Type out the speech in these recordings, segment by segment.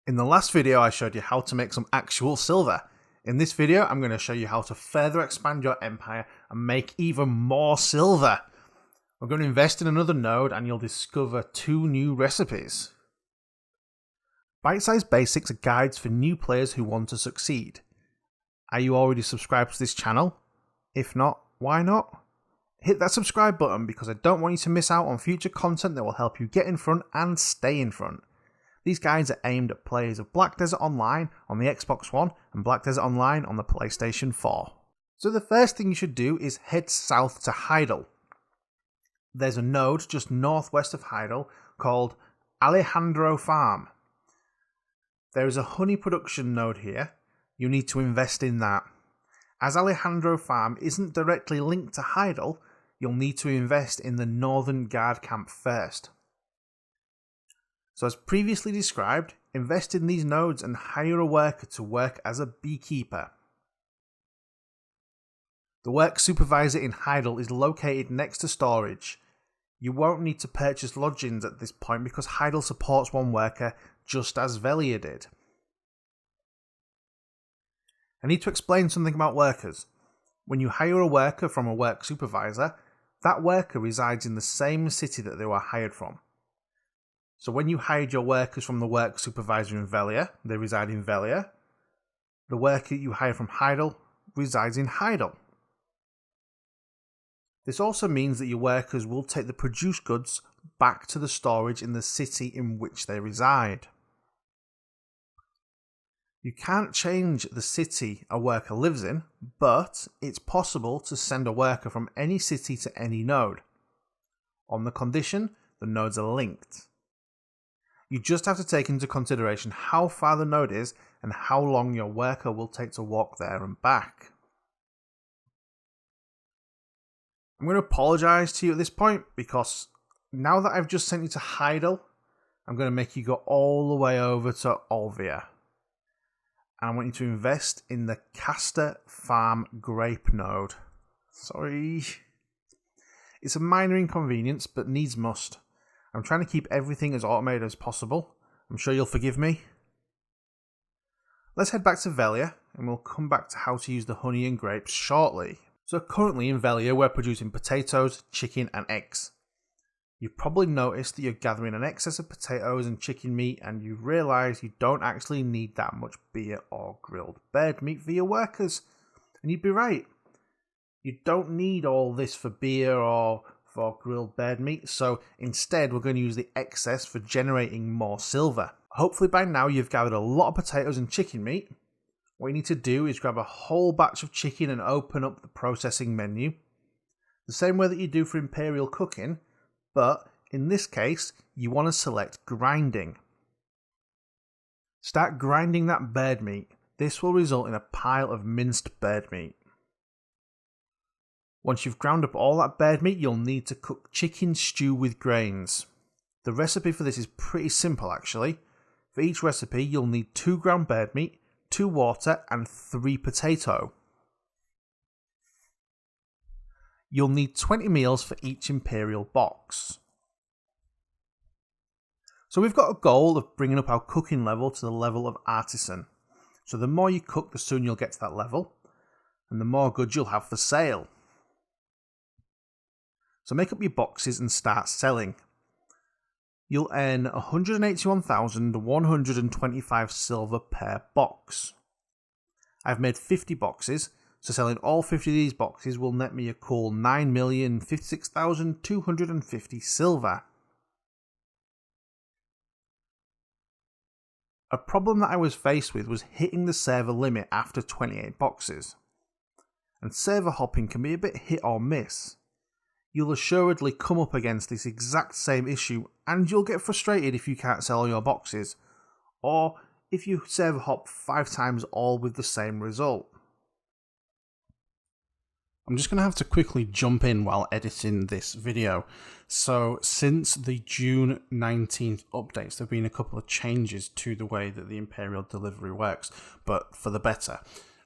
In the last video I showed you how to make some actual silver. In this video I'm going to show you how to further expand your empire and make even more silver. We're going to invest in another node and you'll discover 2 new recipes. Bite-sized basics are guides for new players who want to succeed. Are you already subscribed to this channel? If not, why not? Hit that subscribe button because I don't want you to miss out on future content that will help you get in front and stay in front. These guides are aimed at players of Black Desert Online on the Xbox One and Black Desert Online on the PlayStation 4. So the first thing you should do is head south to Heidel. There's a node just northwest of Heidel called Alejandro Farm. There is a honey production node here. You need to invest in that. As Alejandro Farm isn't directly linked to Heidel, you'll need to invest in the Northern Guard camp first. So as previously described, invest in these nodes and hire a worker to work as a beekeeper. The work supervisor in Heidel is located next to storage. You won't need to purchase lodgings at this point because Heidel supports one worker just as Velia did. I need to explain something about workers. When you hire a worker from a work supervisor, that worker resides in the same city that they were hired from. So when you hired your workers from the work supervisor in Velia, they reside in Velia. The worker you hire from Heidel resides in Heidel. This also means that your workers will take the produced goods back to the storage in the city in which they reside. You can't change the city a worker lives in, but it's possible to send a worker from any city to any node, on the condition the nodes are linked. You just have to take into consideration how far the node is and how long your worker will take to walk there and back. I'm going to apologise to you at this point because now that I've just sent you to Heidel, I'm going to make you go all the way over to Olvia. And I want you to invest in the Castor Farm grape node. Sorry. It's a minor inconvenience, but needs must. I'm trying to keep everything as automated as possible. I'm sure you'll forgive me. Let's head back to Velia, and we'll come back to how to use the honey and grapes shortly. So currently in Velia, we're producing potatoes, chicken, and eggs. You've probably noticed that you're gathering an excess of potatoes and chicken meat, and you realise you don't actually need that much beer or grilled bird meat for your workers. And you'd be right. You don't need all this for beer or for grilled bird meat, so instead we're going to use the excess for generating more silver. Hopefully by now you've gathered a lot of potatoes and chicken meat. What you need to do is grab a whole batch of chicken and open up the processing menu. The same way that you do for Imperial cooking, but in this case you want to select grinding. Start grinding that bird meat. This will result in a pile of minced bird meat. Once you've ground up all that bird meat, you'll need to cook chicken stew with grains. The recipe for this is pretty simple actually. For each recipe you'll need 2 ground bird meat, 2 water and 3 potato. You'll need 20 meals for each Imperial box. So we've got a goal of bringing up our cooking level to the level of artisan. So the more you cook, the sooner you'll get to that level, and the more goods you'll have for sale. So make up your boxes and start selling. You'll earn 181,125 silver per box. I've made 50 boxes, so selling all 50 of these boxes will net me a cool 9,056,250 silver. A problem that I was faced with was hitting the server limit after 28 boxes. And server hopping can be a bit hit or miss. You'll assuredly come up against this exact same issue and you'll get frustrated if you can't sell all your boxes, or if you server hop 5 times all with the same result. I'm just going to have to quickly jump in while editing this video. So since the June 19th updates, there have been a couple of changes to the way that the Imperial Delivery works, but for the better.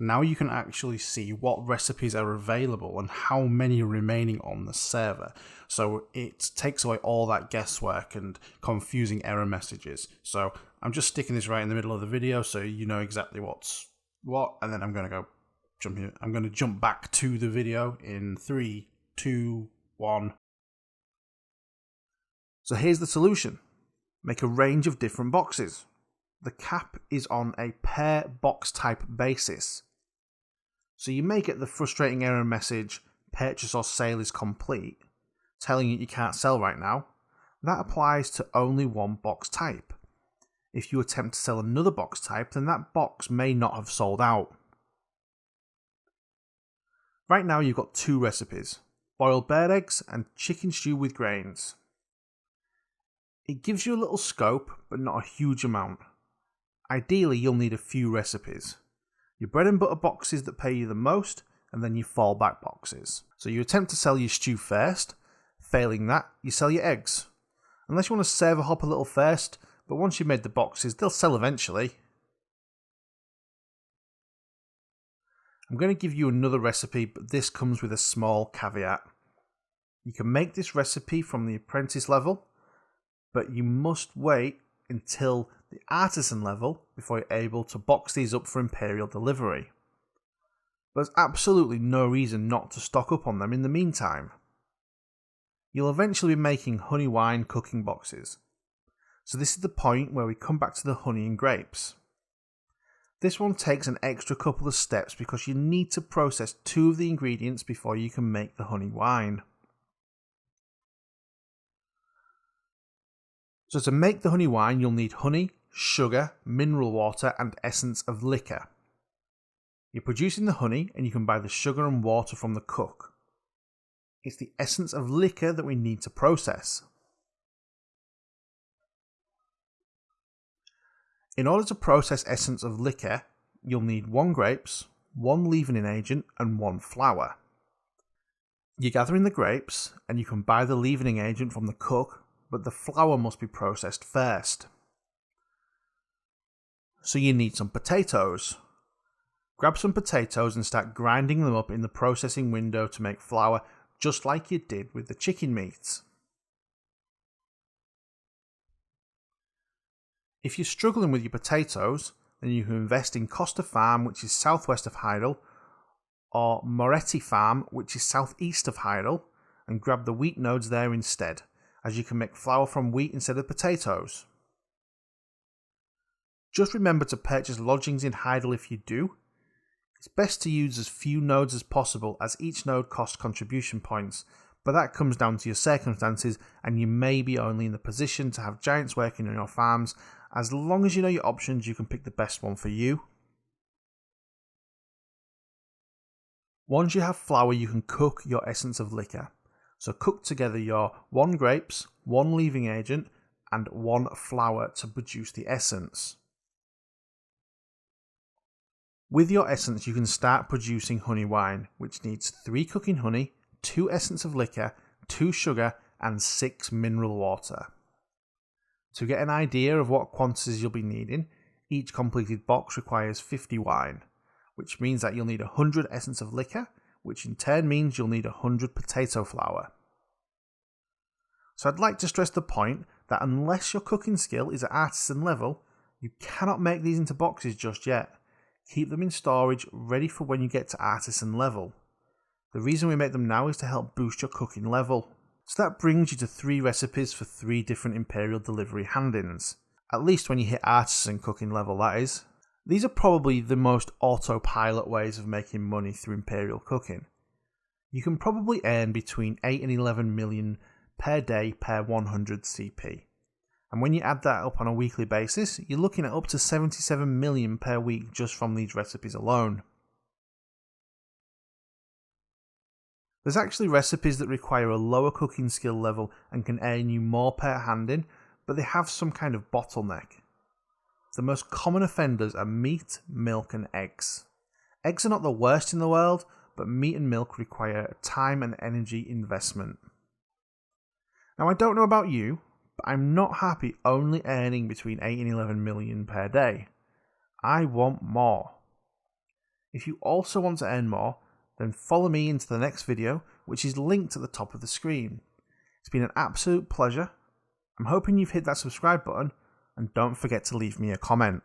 Now you can actually see what recipes are available and how many are remaining on the server. So it takes away all that guesswork and confusing error messages. So I'm just sticking this right in the middle of the video so you know exactly what's what, and then I'm going to jump back to the video in 3, 2, 1. So here's the solution. Make a range of different boxes. The cap is on a per box type basis. So you may get the frustrating error message, purchase or sale is complete, telling you can't sell right now. That applies to only one box type. If you attempt to sell another box type, then that box may not have sold out. Right now you've got 2 recipes, boiled bird eggs and chicken stew with grains. It gives you a little scope, but not a huge amount. Ideally, you'll need a few recipes. Your bread and butter boxes that pay you the most, and then your fallback boxes. So you attempt to sell your stew first. Failing that, you sell your eggs. Unless you want to server hop a little first, but once you've made the boxes, they'll sell eventually. I'm going to give you another recipe, but this comes with a small caveat. You can make this recipe from the apprentice level, but you must wait until the artisan level before you're able to box these up for Imperial Delivery. There's absolutely no reason not to stock up on them in the meantime. You'll eventually be making honey wine cooking boxes. So this is the point where we come back to the honey and grapes. This one takes an extra couple of steps because you need to process 2 of the ingredients before you can make the honey wine. So to make the honey wine, you'll need honey, sugar, mineral water, and essence of liquor. You're producing the honey, and you can buy the sugar and water from the cook. It's the essence of liquor that we need to process. In order to process essence of liquor, you'll need 1 grapes, 1 leavening agent, and 1 flour. You're gathering the grapes, and you can buy the leavening agent from the cook, but the flour must be processed first. So you need some potatoes. Grab some potatoes and start grinding them up in the processing window to make flour, just like you did with the chicken meats. If you're struggling with your potatoes, then you can invest in Costa Farm, which is southwest of Heidel, or Moretti Farm, which is southeast of Heidel, and grab the wheat nodes there instead, as you can make flour from wheat instead of potatoes. Just remember to purchase lodgings in Heidel if you do. It's best to use as few nodes as possible, as each node costs contribution points, but that comes down to your circumstances, and you may be only in the position to have giants working on your farms. As long as you know your options, you can pick the best one for you. Once you have flour, you can cook your essence of liquor. So cook together your 1 grapes, 1 leavening agent, and 1 flour to produce the essence. With your essence, you can start producing honey wine, which needs 3 cooking honey, 2 essence of liquor, 2 sugar, and 6 mineral water. To get an idea of what quantities you'll be needing, each completed box requires 50 wine, which means that you'll need 100 essence of liquor, which in turn means you'll need 100 potato flour. So I'd like to stress the point that unless your cooking skill is at artisan level, you cannot make these into boxes just yet. Keep them in storage, ready for when you get to artisan level. The reason we make them now is to help boost your cooking level. So that brings you to 3 recipes for 3 different Imperial Delivery hand-ins. At least when you hit artisan cooking level, that is. These are probably the most autopilot ways of making money through Imperial cooking. You can probably earn between 8 and 11 million per day per 100 CP. And when you add that up on a weekly basis, you're looking at up to 77 million per week just from these recipes alone. There's actually recipes that require a lower cooking skill level and can earn you more per hand-in, but they have some kind of bottleneck. The most common offenders are meat, milk, and eggs. Eggs are not the worst in the world, but meat and milk require time and energy investment. Now, I don't know about you, but I'm not happy only earning between 8 and 11 million per day. I want more. If you also want to earn more, then follow me into the next video, which is linked at the top of the screen. It's been an absolute pleasure. I'm hoping you've hit that subscribe button, and don't forget to leave me a comment.